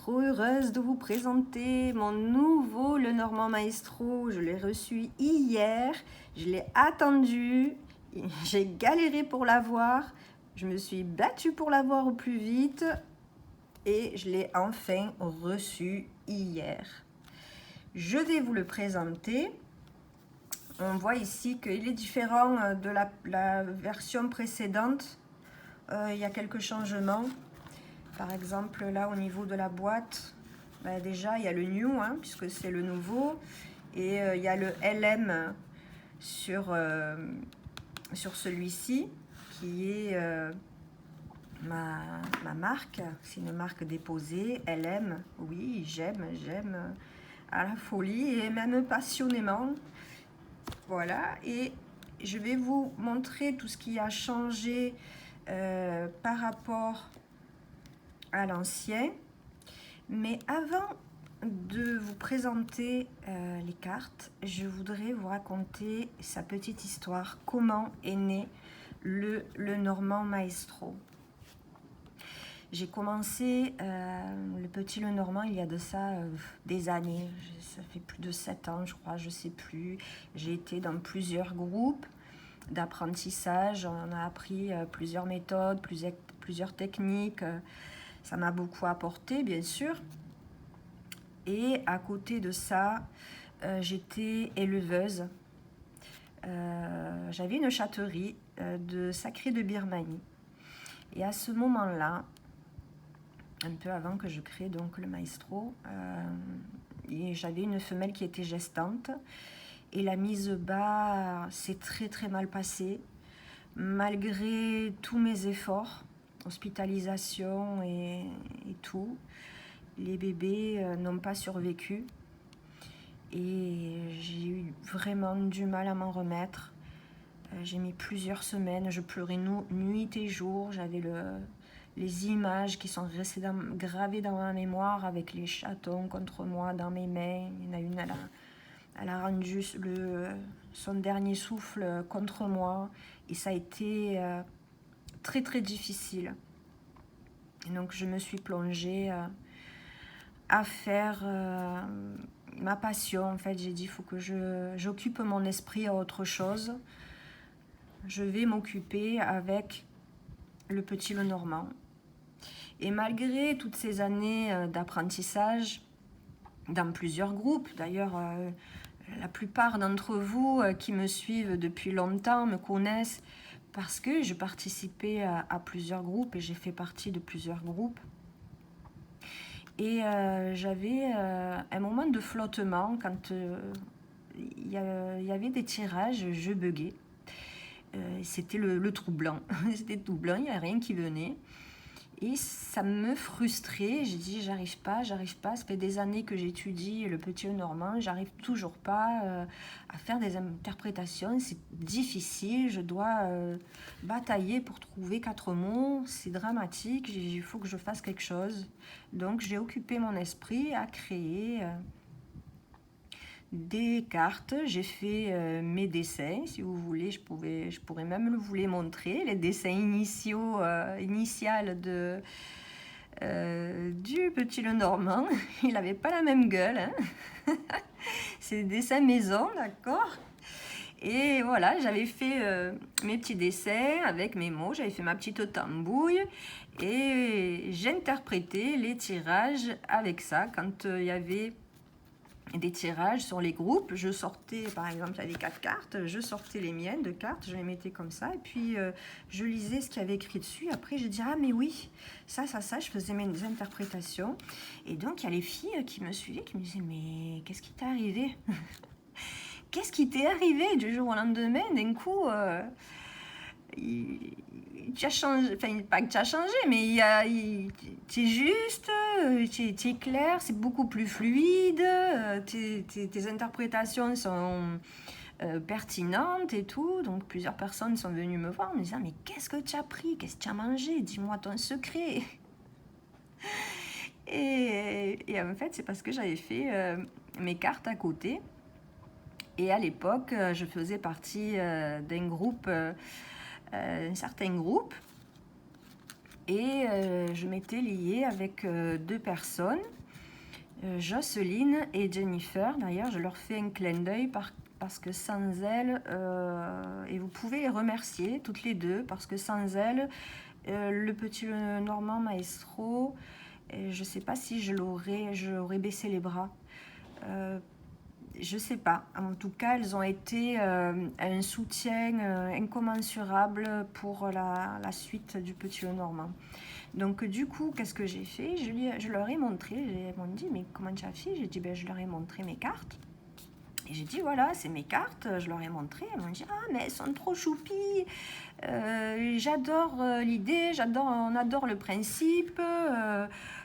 trop heureuse de vous présenter mon nouveau Lenormand Maestro. Je l'ai reçu hier, je l'ai attendu, j'ai galéré pour l'avoir, je me suis battue pour l'avoir au plus vite et je l'ai enfin reçu hier. Je vais vous le présenter. On voit ici qu'il est différent de la version précédente. Il y a quelques changements. Par exemple, là, au niveau de la boîte, déjà, il y a le New, puisque c'est le nouveau. Et il y a le LM sur celui-ci, qui est ma marque. C'est une marque déposée, LM. Oui, j'aime à la folie et même passionnément. Voilà, et je vais vous montrer tout ce qui a changé par rapport à l'ancien. Mais avant de vous présenter les cartes, je voudrais vous raconter sa petite histoire. Comment est né le Lenormand Maestro. J'ai commencé le petit Lenormand il y a de ça des années. Ça fait plus de 7 ans, je crois, je sais plus. J'ai été dans plusieurs groupes d'apprentissage. On a appris plusieurs méthodes, plusieurs techniques. Ça m'a beaucoup apporté, bien sûr. Et à côté de ça, j'étais éleveuse. J'avais une chatterie de sacré de Birmanie. Et à ce moment-là, un peu avant que je crée donc le Maestro, j'avais une femelle qui était gestante. Et la mise bas s'est très mal passée, malgré tous mes efforts, hospitalisation et tout. Les bébés n'ont pas survécu et j'ai eu vraiment du mal à m'en remettre. J'ai mis plusieurs semaines, je pleurais nuit et jour. J'avais les images qui sont restées gravées dans ma mémoire avec les chatons contre moi dans mes mains. Il y en a une, elle a rendu son dernier souffle contre moi et ça a été très difficile. Et donc je me suis plongée à faire ma passion. En fait, j'ai dit, il faut que j'occupe mon esprit à autre chose. Je vais m'occuper avec le petit Lenormand. Et malgré toutes ces années d'apprentissage, dans plusieurs groupes, d'ailleurs, la plupart d'entre vous qui me suivent depuis longtemps me connaissent parce que je participais à plusieurs groupes et j'ai fait partie de plusieurs groupes. Et j'avais un moment de flottement quand il y avait des tirages, je buguais. C'était le troublant. C'était tout blanc, il n'y a rien qui venait. Et ça me frustrait. J'ai dit, j'arrive pas. Ça fait des années que j'étudie le petit Lenormand. J'arrive toujours pas à faire des interprétations. C'est difficile. Je dois batailler pour trouver 4 mots. C'est dramatique. Il faut que je fasse quelque chose. Donc, j'ai occupé mon esprit à créer des cartes. J'ai fait mes dessins. Si vous voulez, je pourrais même vous les montrer. Les dessins initiaux, initiales du petit Lenormand. Il n'avait pas la même gueule. C'est des dessins maison, d'accord. Et voilà, j'avais fait mes petits dessins avec mes mots. J'avais fait ma petite tambouille. Et j'interprétais les tirages avec ça. Quand il y avait des tirages sur les groupes, je sortais, par exemple, il y avait 4 cartes, je sortais les miennes de cartes, je les mettais comme ça, et puis je lisais ce qu'il y avait écrit dessus. Après, je disais, ah mais oui, ça, je faisais mes interprétations. Et donc, il y a les filles qui me suivaient, qui me disaient, mais qu'est-ce qui t'est arrivé? Qu'est-ce qui t'est arrivé du jour au lendemain? D'un coup, tu as changé, enfin pas que tu as changé, mais tu es juste, tu es clair, c'est beaucoup plus fluide, tes interprétations sont pertinentes et tout. Donc plusieurs personnes sont venues me voir en me disant, mais qu'est-ce que tu as pris, qu'est-ce que tu as mangé, dis-moi ton secret. Et en fait, c'est parce que j'avais fait mes cartes à côté. Et à l'époque, je faisais partie d'un groupe, un certain groupe. Et je m'étais liée avec deux personnes, Jocelyne et Jennifer. D'ailleurs, je leur fais un clin d'œil parce que sans elles, et vous pouvez les remercier toutes les deux, parce que sans elles, le petit Normand Maestro, je ne sais pas si j'aurais baissé les bras. Je sais pas. En tout cas, elles ont été un soutien incommensurable pour la suite du Petit Normand. Donc du coup, qu'est-ce que j'ai fait? Je leur ai montré, ils m'ont dit, mais comment tu as fait? J'ai dit, ben, je leur ai montré mes cartes. Et j'ai dit, voilà, c'est mes cartes, je leur ai montré. Elles m'ont dit, ah, mais elles sont trop choupies. J'adore l'idée, on adore le principe.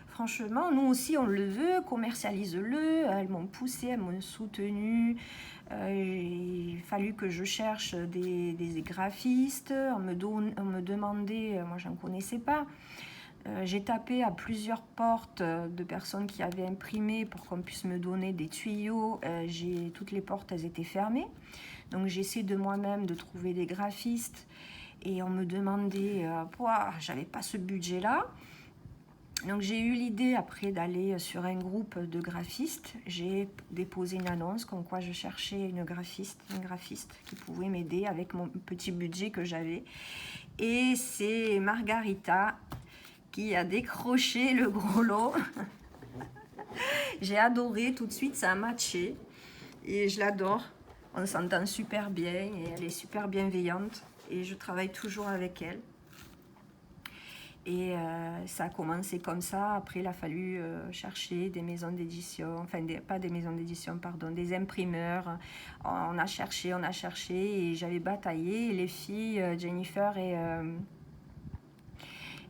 Franchement, nous aussi, on le veut, commercialise-le. Elles m'ont poussé, elles m'ont soutenu. Il a fallu que je cherche des graphistes. On me demandait, moi, je n'en connaissais pas. J'ai tapé à plusieurs portes de personnes qui avaient imprimé pour qu'on puisse me donner des tuyaux. Toutes les portes, elles étaient fermées. Donc j'ai essayé de moi-même de trouver des graphistes. Et on me demandait, j'avais pas ce budget-là. Donc j'ai eu l'idée après d'aller sur un groupe de graphistes. J'ai déposé une annonce comme quoi je cherchais un graphiste qui pouvait m'aider avec mon petit budget que j'avais. Et c'est Margarita qui a décroché le gros lot. J'ai adoré, tout de suite ça a matché et je l'adore. On s'entend super bien et elle est super bienveillante et je travaille toujours avec elle. Et ça a commencé comme ça. Après, il a fallu chercher des maisons d'édition, enfin pas des maisons d'édition, pardon, des imprimeurs. On a cherché et j'avais bataillé. Et les filles, Jennifer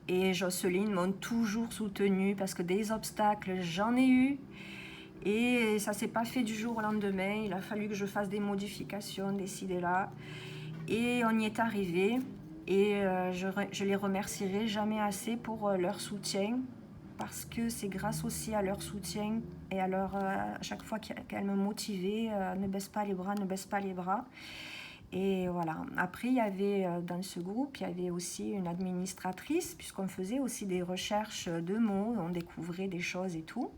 et Jocelyne m'ont toujours soutenue parce que des obstacles, j'en ai eu. Et ça ne s'est pas fait du jour au lendemain. Il a fallu que je fasse des modifications, des là. Et on y est arrivé. Et je les remercierai jamais assez pour leur soutien. Parce que c'est grâce aussi à leur soutien et à chaque fois qu'elles me motivaient, ne baisse pas les bras, ne baisse pas les bras. Et voilà. Après, il y avait dans ce groupe, il y avait aussi une administratrice, puisqu'on faisait aussi des recherches de mots, on découvrait des choses et tout.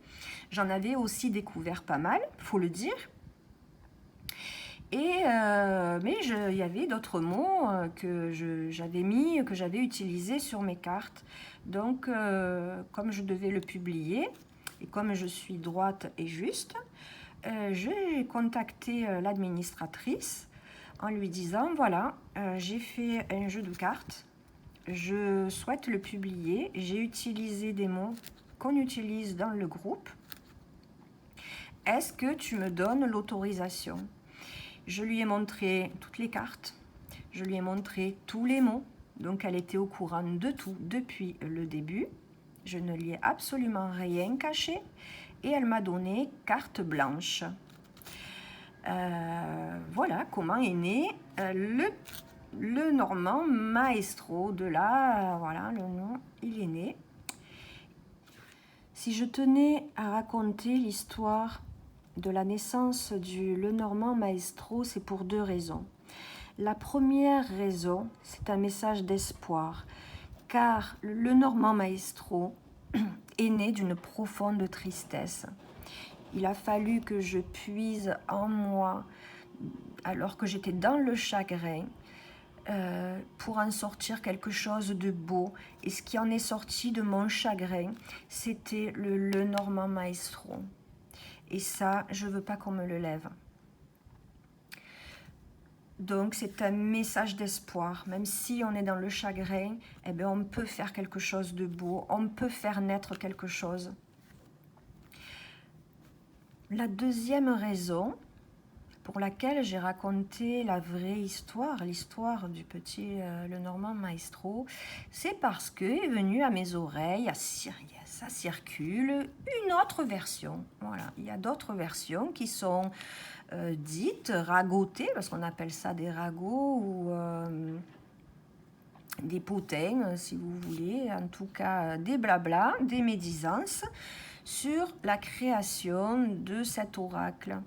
J'en avais aussi découvert pas mal, faut le dire. Mais il y avait d'autres mots que j'avais utilisés sur mes cartes. Donc, comme je devais le publier, et comme je suis droite et juste, j'ai contacté l'administratrice en lui disant, voilà, j'ai fait un jeu de cartes, je souhaite le publier, j'ai utilisé des mots qu'on utilise dans le groupe. Est-ce que tu me donnes l'autorisation? Je lui ai montré toutes les cartes, je lui ai montré tous les mots, donc elle était au courant de tout depuis le début. Je ne lui ai absolument rien caché et elle m'a donné carte blanche. Voilà comment est né le Normand Maestro. De là, voilà, le nom, il est né. Si je tenais à raconter l'histoire de la naissance du Lenormand Maestro, c'est pour deux raisons. La première raison, c'est un message d'espoir, car le Lenormand Maestro est né d'une profonde tristesse. Il a fallu que je puise en moi, alors que j'étais dans le chagrin, pour en sortir quelque chose de beau. Et ce qui en est sorti de mon chagrin, c'était le Lenormand Maestro. Et ça, je ne veux pas qu'on me le lève. Donc, c'est un message d'espoir. Même si on est dans le chagrin, eh bien, on peut faire quelque chose de beau. On peut faire naître quelque chose. La deuxième raison pour laquelle j'ai raconté la vraie histoire, l'histoire du petit Lenormand Maestro, c'est parce que est venu à mes oreilles, ça circule, une autre version. Voilà, il y a d'autres versions qui sont dites, ragotées, parce qu'on appelle ça des ragots ou des potins, si vous voulez, en tout cas des blablas, des médisances. sur la création de cet oracle.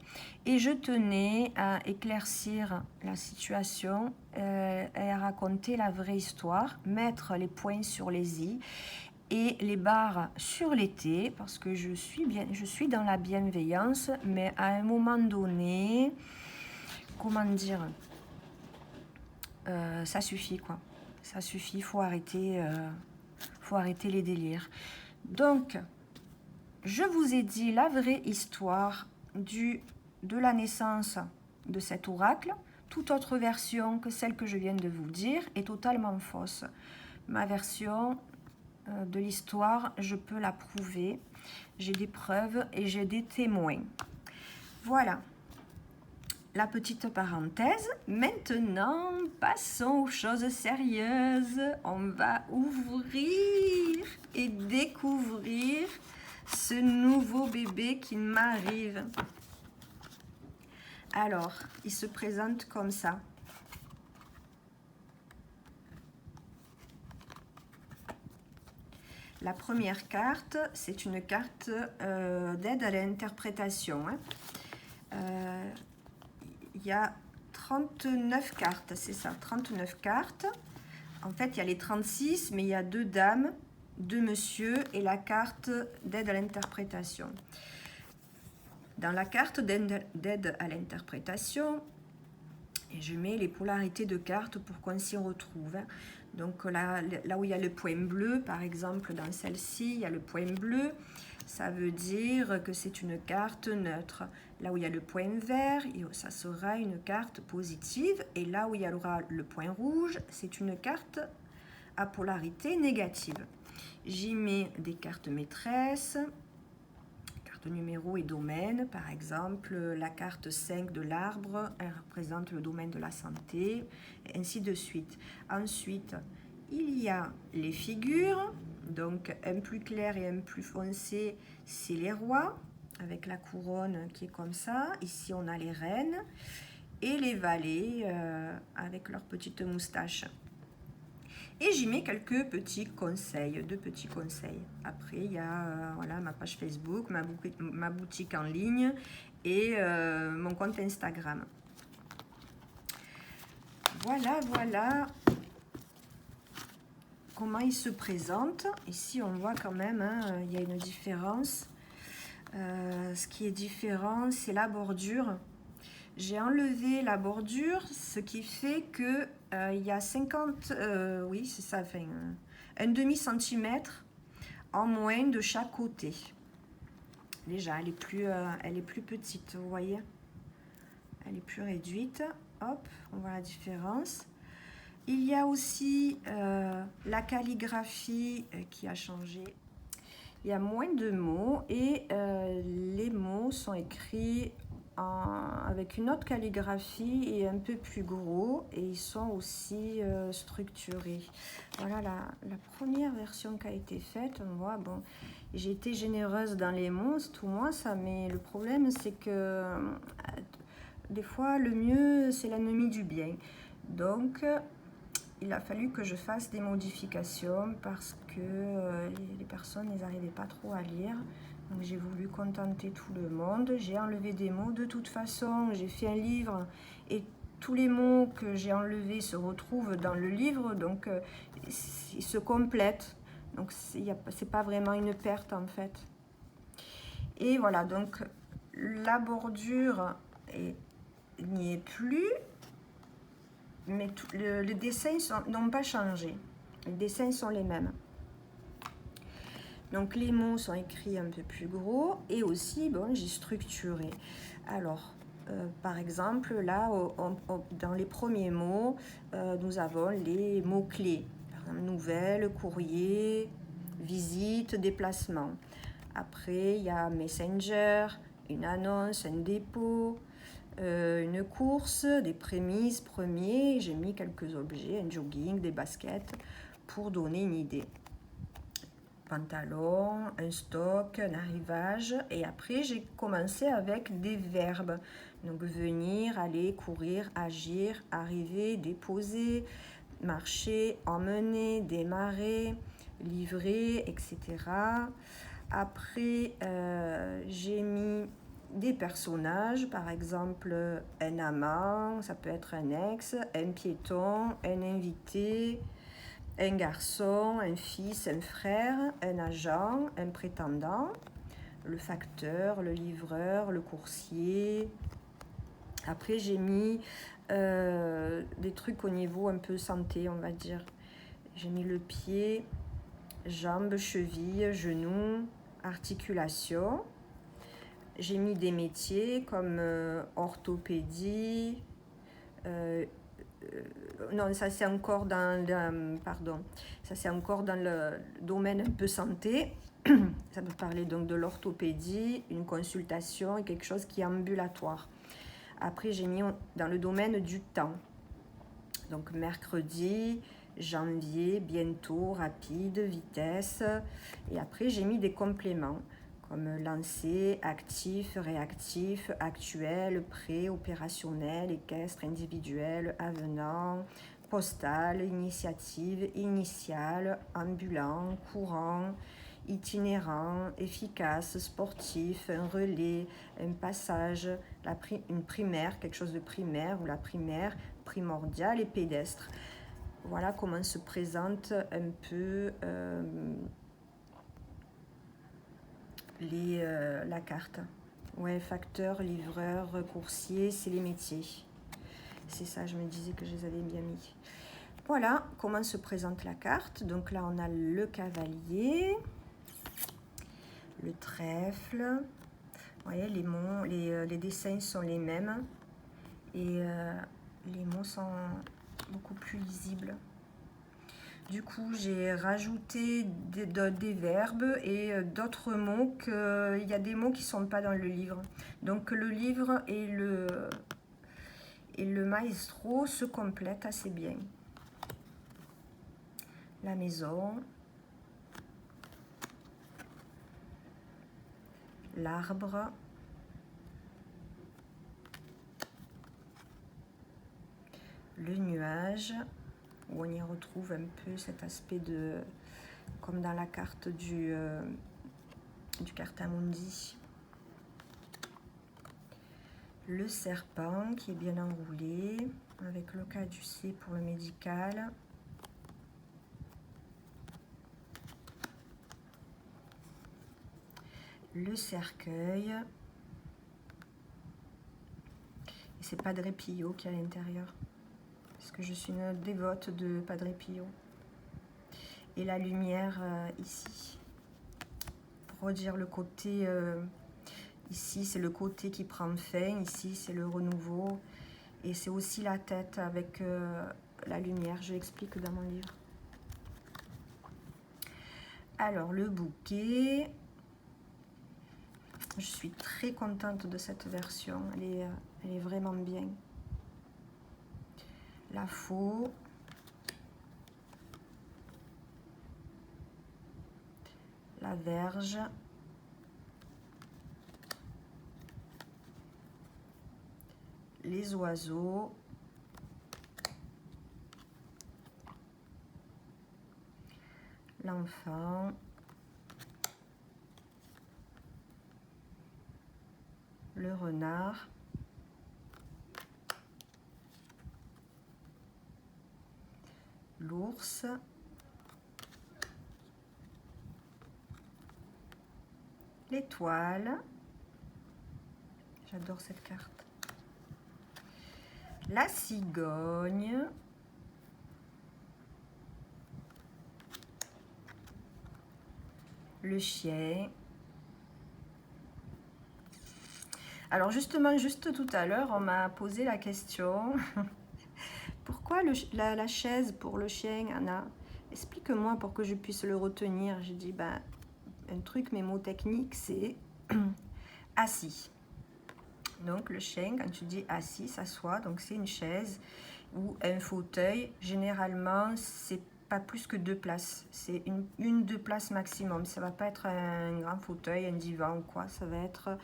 Et je tenais à éclaircir la situation et à raconter la vraie histoire, mettre les points sur les i et les barres sur les T, parce que je suis dans la bienveillance, mais à un moment donné, comment dire, ça suffit quoi. Ça suffit, faut arrêter les délires. Donc, je vous ai dit la vraie histoire de la naissance de cet oracle. Toute autre version que celle que je viens de vous dire est totalement fausse. Ma version de l'histoire, je peux la prouver. J'ai des preuves et j'ai des témoins. Voilà. La petite parenthèse. Maintenant, passons aux choses sérieuses. On va ouvrir et découvrir ce nouveau bébé qui m'arrive. Alors, il se présente comme ça. La première carte, c'est une carte d'aide à l'interprétation. Il y a 39 cartes, c'est ça, 39 cartes. En fait, il y a les 36, mais il y a 2 dames, 2 messieurs et la carte d'aide à l'interprétation. Dans la carte d'aide à l'interprétation, et je mets les polarités de cartes pour qu'on s'y retrouve. Donc là où il y a le point bleu, par exemple, dans celle-ci, il y a le point bleu. Ça veut dire que c'est une carte neutre. Là où il y a le point vert, ça sera une carte positive. Et là où il y aura le point rouge, c'est une carte à polarité négative. J'y mets des cartes maîtresses, carte numéro et domaine. Par exemple, la carte 5 de l'arbre, elle représente le domaine de la santé, et ainsi de suite. Ensuite, il y a les figures. Donc, un plus clair et un plus foncé, c'est les rois, avec la couronne qui est comme ça. Ici, on a les reines et les valets avec leurs petites moustaches. Et j'y mets quelques petits conseils, 2 petits conseils. Après, il y a voilà, ma page Facebook, ma boutique en ligne et mon compte Instagram. Voilà comment il se présente. Ici, on voit quand même, il y a une différence. Ce qui est différent, c'est la bordure. J'ai enlevé la bordure, ce qui fait que il y a 50, oui, c'est ça, enfin, un demi-centimètre en moins de chaque côté. Déjà, elle est plus petite, vous voyez. Elle est plus réduite. Hop, on voit la différence. Il y a aussi la calligraphie qui a changé. Il y a moins de mots et les mots sont écrits avec une autre calligraphie et un peu plus gros, et ils sont aussi structurés. Voilà la première version qui a été faite. On voit, bon, j'ai été généreuse dans les mots, c'est tout moi ça, mais le problème c'est que des fois le mieux c'est l'ennemi du bien. Donc il a fallu que je fasse des modifications parce que les personnes n'arrivaient pas trop à lire. Donc j'ai voulu contenter tout le monde. J'ai enlevé des mots. De toute façon, j'ai fait un livre et tous les mots que j'ai enlevés se retrouvent dans le livre. Donc ils se complètent. Donc c'est pas vraiment une perte en fait. Et voilà, donc la bordure n'y est plus. Mais les dessins n'ont pas changé. Les dessins sont les mêmes. Donc les mots sont écrits un peu plus gros et aussi, bon, j'ai structuré. Alors, par exemple, là, dans les premiers mots, nous avons les mots-clés. Par exemple, nouvelle, courrier, visite, déplacement. Après, il y a Messenger, une annonce, un dépôt, une course, des prémices, premiers. J'ai mis quelques objets, un jogging, des baskets, pour donner une idée. Pantalon, un stock, un arrivage. Et après, j'ai commencé avec des verbes. Donc, venir, aller, courir, agir, arriver, déposer, marcher, emmener, démarrer, livrer, etc. Après, j'ai mis des personnages, par exemple un amant, ça peut être un ex, un piéton, un invité, un garçon, un fils, un frère, un agent, un prétendant, le facteur, le livreur, le coursier. Après, j'ai mis des trucs au niveau un peu santé, on va dire. J'ai mis le pied, jambes, chevilles, genoux, articulations. J'ai mis des métiers comme orthopédie. Non, ça c'est encore pardon, ça c'est encore dans le domaine un peu santé. Ça peut parler donc de l'orthopédie, une consultation et quelque chose qui est ambulatoire. Après, j'ai mis dans le domaine du temps. Donc mercredi, janvier, bientôt, rapide, vitesse. Et après, j'ai mis des compléments comme lancé, actif, réactif, actuel, pré, opérationnel, équestre, individuel, avenant, postal, initiative, initiale, ambulant, courant, itinérant, efficace, sportif, un relais, un passage, une primaire, quelque chose de primaire ou la primaire, primordiale et pédestre. Voilà comment se présente un peu la carte. Ouais, facteur, livreur, coursier, c'est les métiers. C'est ça, je me disais que je les avais bien mis. Voilà comment se présente la carte. Donc là, on a le cavalier, le trèfle. Vous voyez, les mots, les dessins sont les mêmes. Et les mots sont beaucoup plus lisibles. Du coup, j'ai rajouté des verbes et d'autres mots il y a des mots qui ne sont pas dans le livre. Donc le livre et le maestro se complètent assez bien. La maison, l'arbre, le nuage, où on y retrouve un peu cet aspect comme dans la carte du Cartamundi. Le serpent qui est bien enroulé, avec le caducée pour le médical. Le cercueil. Et c'est Padre Pio qui est à l'intérieur. Parce que je suis une dévote de Padre Pio. Et la lumière ici. Pour redire le côté... ici, c'est le côté qui prend fin. Ici, c'est le renouveau. Et c'est aussi la tête avec la lumière. Je l'explique dans mon livre. Alors, le bouquet. Je suis très contente de cette version. Elle est vraiment bien. La faux. La verge. Les oiseaux. L'enfant. Le renard. L'ours. L'étoile. J'adore cette carte. La cigogne. Le chien. Alors justement, juste tout à l'heure, on m'a posé la question. Pourquoi la chaise pour le chien, Anna? Explique-moi pour que je puisse le retenir. J'ai dit, ben, un truc mémotechnique, c'est assis. Donc le chien, quand tu dis assis, s'assoit, donc c'est une chaise ou un fauteuil. Généralement, c'est pas plus que 2 places. C'est une 2 places maximum. Ça va pas être un grand fauteuil, un divan ou quoi. Ça va être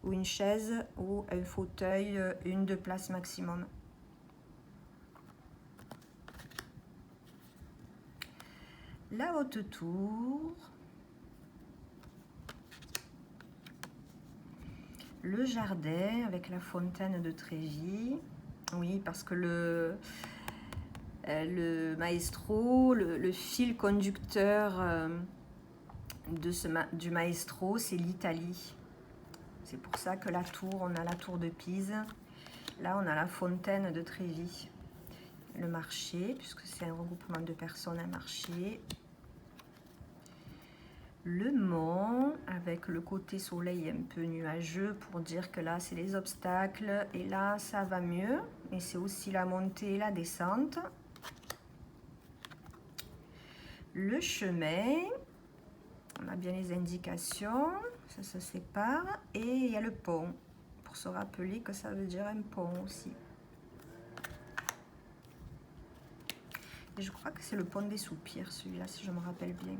ou une chaise ou un fauteuil, une 2 places maximum. La haute tour. Le jardin avec la fontaine de Trévis. Oui, parce que le maestro, le fil conducteur du maestro, c'est l'Italie. C'est pour ça que la tour, on a la tour de Pise. Là, on a la fontaine de Trévis. Le marché, puisque c'est un regroupement de personnes, un marché. Le mont, avec le côté soleil un peu nuageux, pour dire que là, c'est les obstacles. Et là, ça va mieux. Et c'est aussi la montée et la descente. Le chemin, on a bien les indications, ça se sépare. Et il y a le pont, pour se rappeler que ça veut dire un pont aussi. Et je crois que c'est le pont des Soupirs, celui-là, si je me rappelle bien.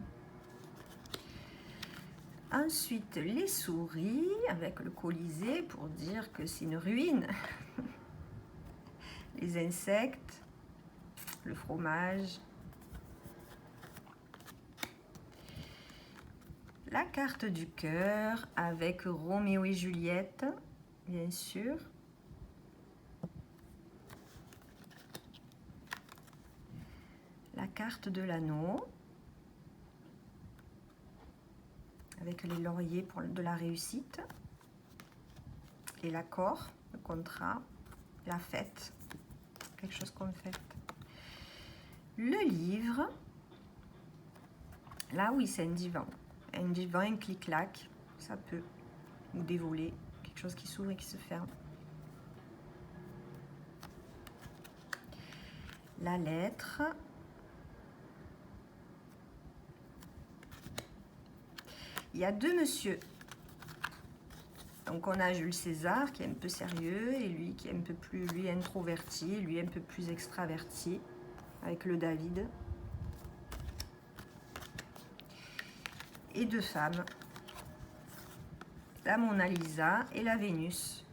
Ensuite, les souris, avec le Colisée, pour dire que c'est une ruine. Les insectes, le fromage. La carte du cœur, avec Roméo et Juliette, bien sûr. La carte de l'anneau, avec les lauriers pour de la réussite, et l'accord, le contrat, la fête, quelque chose qu'on fête. Le livre, là oui, c'est un divan, un clic-clac, ça peut, ou des volets, quelque chose qui s'ouvre et qui se ferme. La lettre. Il y a deux monsieur. Donc on a Jules César qui est un peu sérieux et lui qui est un peu plus introverti, lui un peu plus extraverti avec le David. Et deux femmes. La Mona Lisa et la Vénus.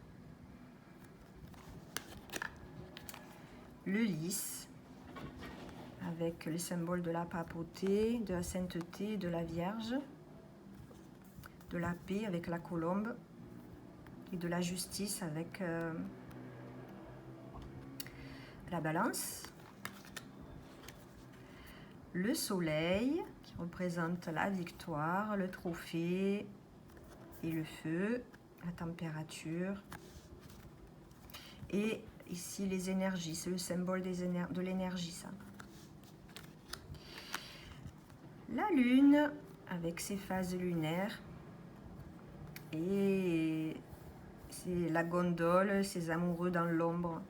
Le lys avec les symboles de la papauté, de la sainteté, de la Vierge. De la paix avec la colombe et de la justice avec la balance. Le soleil qui représente la victoire, le trophée et le feu, la température. Et ici les énergies, c'est le symbole de l'énergie ça. La lune avec ses phases lunaires. Et c'est la gondole, ces amoureux dans l'ombre.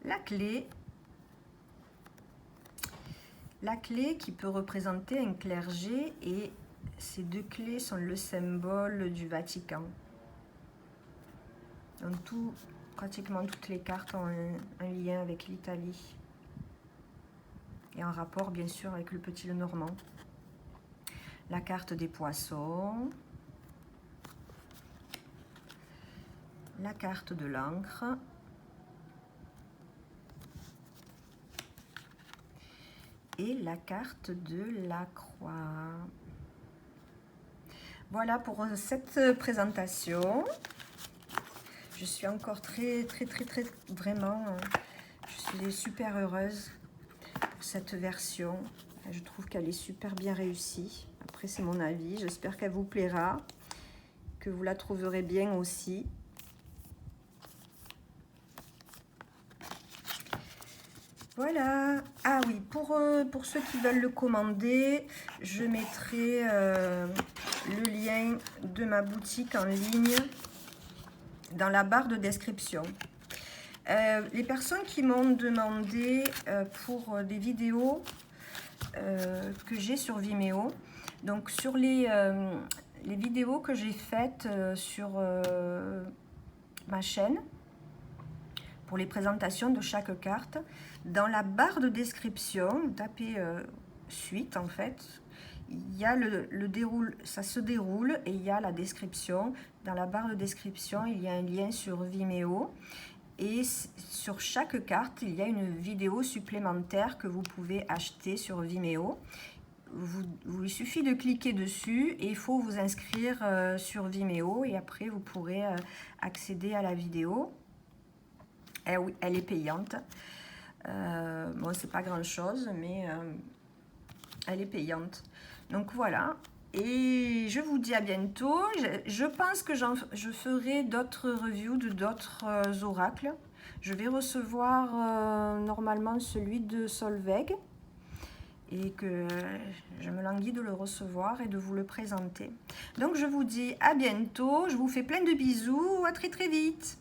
La clé qui peut représenter un clergé et ces deux clés sont le symbole du Vatican. Donc pratiquement toutes les cartes ont un lien avec l'Italie. Et en rapport bien sûr avec le petit Lenormand. La carte des poissons. La carte de l'encre. Et la carte de la croix. Voilà pour cette présentation. Je suis encore très vraiment, je suis super heureuse pour cette version. Je trouve qu'elle est super bien réussie. Après, c'est mon avis. J'espère qu'elle vous plaira, que vous la trouverez bien aussi. Voilà. Ah oui, pour ceux qui veulent le commander, je mettrai le lien de ma boutique en ligne dans la barre de description. Les personnes qui m'ont demandé pour des vidéos que j'ai sur Vimeo, donc sur les vidéos que j'ai faites sur ma chaîne, pour les présentations de chaque carte, dans la barre de description, tapez suite en fait, il y a le déroule, ça se déroule et il y a la description. Dans la barre de description, il y a un lien sur Vimeo et sur chaque carte, il y a une vidéo supplémentaire que vous pouvez acheter sur Vimeo. il suffit de cliquer dessus et il faut vous inscrire sur Vimeo et après vous pourrez accéder à la vidéo. Eh oui, elle est payante. Bon, c'est pas grand chose, mais elle est payante. Donc voilà. Et je vous dis à bientôt. Je pense que je ferai d'autres reviews de d'autres oracles. Je vais recevoir normalement celui de Solveig. Et que je me languis de le recevoir et de vous le présenter. Donc je vous dis à bientôt. Je vous fais plein de bisous. À très très vite.